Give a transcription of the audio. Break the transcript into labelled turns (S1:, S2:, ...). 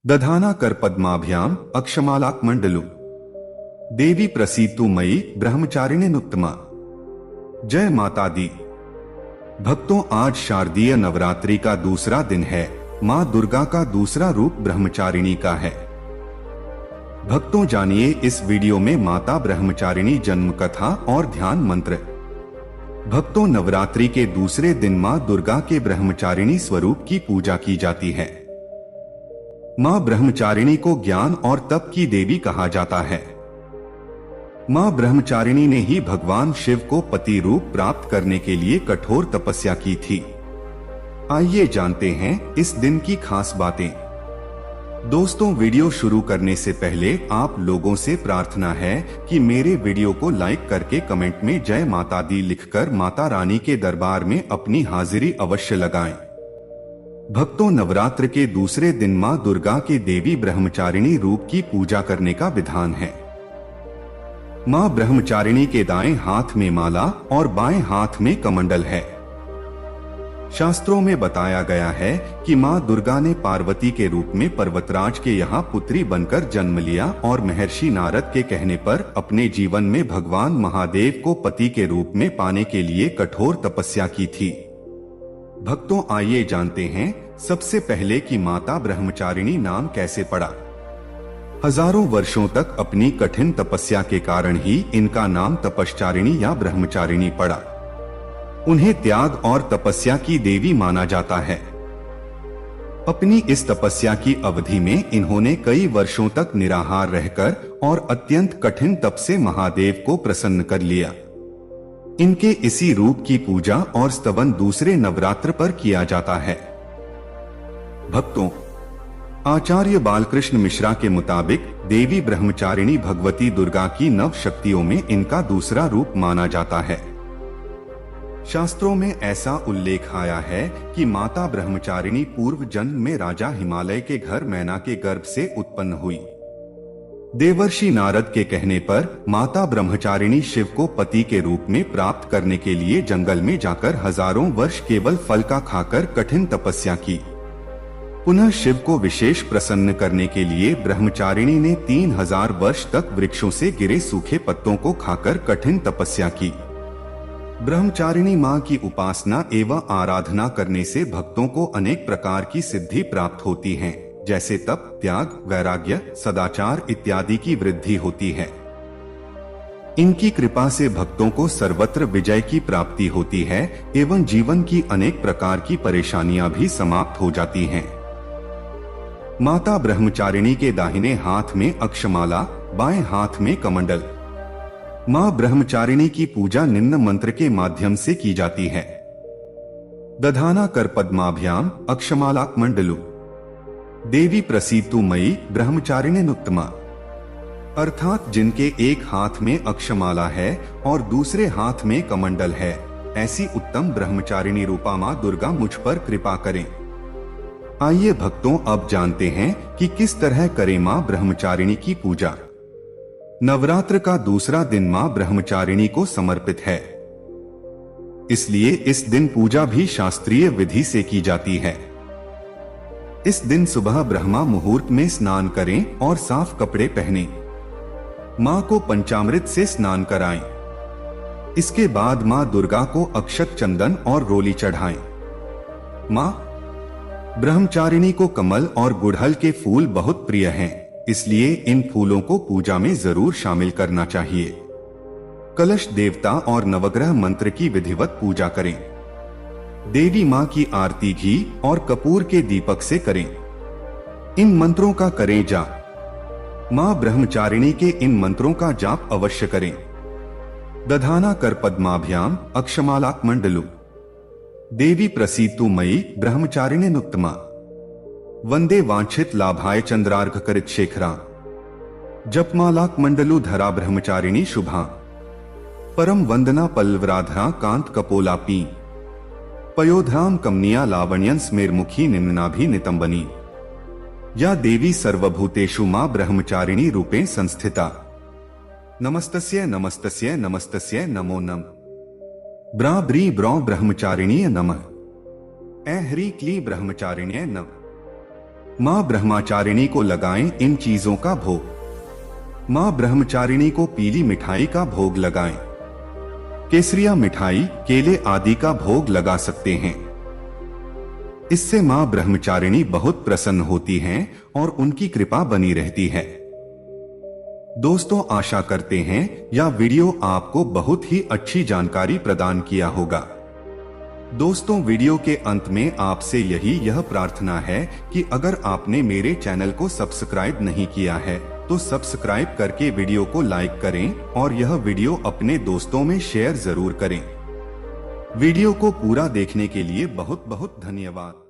S1: दधाना कर पद्माभ्याम अक्षमालाकमंडलु देवी प्रसीतु मयि ब्रह्मचारिणीनुत्तमा। जय माता दी। भक्तों, आज शारदीय नवरात्रि का दूसरा दिन है। मां दुर्गा का दूसरा रूप ब्रह्मचारिणी का है। भक्तों, जानिए इस वीडियो में माता ब्रह्मचारिणी जन्म कथा और ध्यान मंत्र। भक्तों, नवरात्रि के दूसरे दिन मां दुर्गा के ब्रह्मचारिणी स्वरूप की पूजा की जाती है। मां ब्रह्मचारिणी को ज्ञान और तप की देवी कहा जाता है। मां ब्रह्मचारिणी ने ही भगवान शिव को पति रूप प्राप्त करने के लिए कठोर तपस्या की थी। आइए जानते हैं इस दिन की खास बातें। दोस्तों, वीडियो शुरू करने से पहले आप लोगों से प्रार्थना है कि मेरे वीडियो को लाइक करके कमेंट में जय माता दी लिखकर माता रानी के दरबार में अपनी हाजिरी अवश्य लगाएं। भक्तों, नवरात्र के दूसरे दिन मां दुर्गा के देवी ब्रह्मचारिणी रूप की पूजा करने का विधान है। मां ब्रह्मचारिणी के दाएं हाथ में माला और बाएं हाथ में कमंडल है। शास्त्रों में बताया गया है कि मां दुर्गा ने पार्वती के रूप में पर्वतराज के यहाँ पुत्री बनकर जन्म लिया और महर्षि नारद के कहने पर अपने जीवन में भगवान महादेव को पति के रूप में पाने के लिए कठोर तपस्या की थी। भक्तों, आइए जानते हैं सबसे पहले कि माता ब्रह्मचारिणी नाम कैसे पड़ा। हजारों वर्षों तक अपनी कठिन तपस्या के कारण ही इनका नाम तपश्चारिणी या ब्रह्मचारिणी पड़ा। उन्हें त्याग और तपस्या की देवी माना जाता है। अपनी इस तपस्या की अवधि में इन्होंने कई वर्षों तक निराहार रहकर और अत्यंत कठिन तप से महादेव को प्रसन्न कर लिया। इनके इसी रूप की पूजा और स्तवन दूसरे नवरात्र पर किया जाता है। भक्तों, आचार्य बालकृष्ण मिश्रा के मुताबिक देवी ब्रह्मचारिणी भगवती दुर्गा की नव शक्तियों में इनका दूसरा रूप माना जाता है। शास्त्रों में ऐसा उल्लेख आया है कि माता ब्रह्मचारिणी पूर्व जन्म में राजा हिमालय के घर मैना के गर्भ से उत्पन्न हुई। देवर्षि नारद के कहने पर माता ब्रह्मचारिणी शिव को पति के रूप में प्राप्त करने के लिए जंगल में जाकर हजारों वर्ष केवल फल का खाकर कठिन तपस्या की। पुनः शिव को विशेष प्रसन्न करने के लिए ब्रह्मचारिणी ने 3000 वर्ष तक वृक्षों से गिरे सूखे पत्तों को खाकर कठिन तपस्या की। ब्रह्मचारिणी मां की उपासना एवं आराधना करने से भक्तों को अनेक प्रकार की सिद्धि प्राप्त होती है, जैसे तप, त्याग, वैराग्य, सदाचार इत्यादि की वृद्धि होती है। इनकी कृपा से भक्तों को सर्वत्र विजय की प्राप्ति होती है एवं जीवन की अनेक प्रकार की परेशानियां भी समाप्त हो जाती हैं। माता ब्रह्मचारिणी के दाहिने हाथ में अक्षमाला, बाएं हाथ में कमंडल। मां ब्रह्मचारिणी की पूजा निम्न मंत्र के माध्यम से की जाती है। दधाना कर पद्माभ्याम अक्षमालाकमंडलु देवी प्रसीतु मयि ब्रह्मचारिणीनुत्तमा। अर्थात जिनके एक हाथ में अक्षमाला है और दूसरे हाथ में कमंडल है, ऐसी उत्तम ब्रह्मचारिणी रूपा मां दुर्गा मुझ पर कृपा करें। आइए भक्तों, अब जानते हैं कि किस तरह करें मां ब्रह्मचारिणी की पूजा। नवरात्र का दूसरा दिन मां ब्रह्मचारिणी को समर्पित है, इसलिए इस दिन पूजा भी शास्त्रीय विधि से की जाती है। इस दिन सुबह ब्रह्मा मुहूर्त में स्नान करें और साफ कपड़े पहनें। मां को पंचामृत से स्नान कराएं। इसके बाद मां दुर्गा को अक्षत, चंदन और रोली चढ़ाएं। मां ब्रह्मचारिणी को कमल और गुड़हल के फूल बहुत प्रिय हैं, इसलिए इन फूलों को पूजा में जरूर शामिल करना चाहिए। कलश, देवता और नवग्रह मंत्र की विधिवत पूजा करें। देवी मां की आरती घी और कपूर के दीपक से करें। इन मंत्रों का करें जाप। मां ब्रह्मचारिणी के इन मंत्रों का जाप अवश्य करें। दधाना कर पद्माभ्याम अक्षमालाकमंडलु देवी प्रसीतु मयि ब्रह्मचारिणीनुत्तमा। वंदे वांछित लाभाय चंद्रार्घ करित शेखरा। जपमालाकमंडलु धरा ब्रह्मचारिणी शुभा। परम वंदना पल्लवराधा कांत कपोलापी। पयोधाम कमनिया लावण्यन स्मेरमुखी निम्नाभि नितंबनी। या देवी सर्वभूतेषु मां ब्रह्मचारिणी रूपे संस्थिता। नमस्तस्य नमस्तस्य नमस्तस्य नमो नम। ब्रा ब्री ब्रौ ब्रह्मचारिणीय नमः। ऐ ह्री क्ली ब्रह्मचारिण्य नमः। माँ ब्रह्मचारिणी को लगाएं इन चीजों का भोग। माँ ब्रह्मचारिणी को पीली मिठाई का भोग लगाएं। केसरिया मिठाई, केले आदि का भोग लगा सकते हैं। इससे माँ ब्रह्मचारिणी बहुत प्रसन्न होती हैं और उनकी कृपा बनी रहती है। दोस्तों, आशा करते हैं यह वीडियो आपको बहुत ही अच्छी जानकारी प्रदान किया होगा। दोस्तों, वीडियो के अंत में आपसे यह प्रार्थना है कि अगर आपने मेरे चैनल को सब्सक्राइब नहीं किया है तो सब्सक्राइब करके वीडियो को लाइक करें और यह वीडियो अपने दोस्तों में शेयर जरूर करें। वीडियो को पूरा देखने के लिए बहुत बहुत धन्यवाद।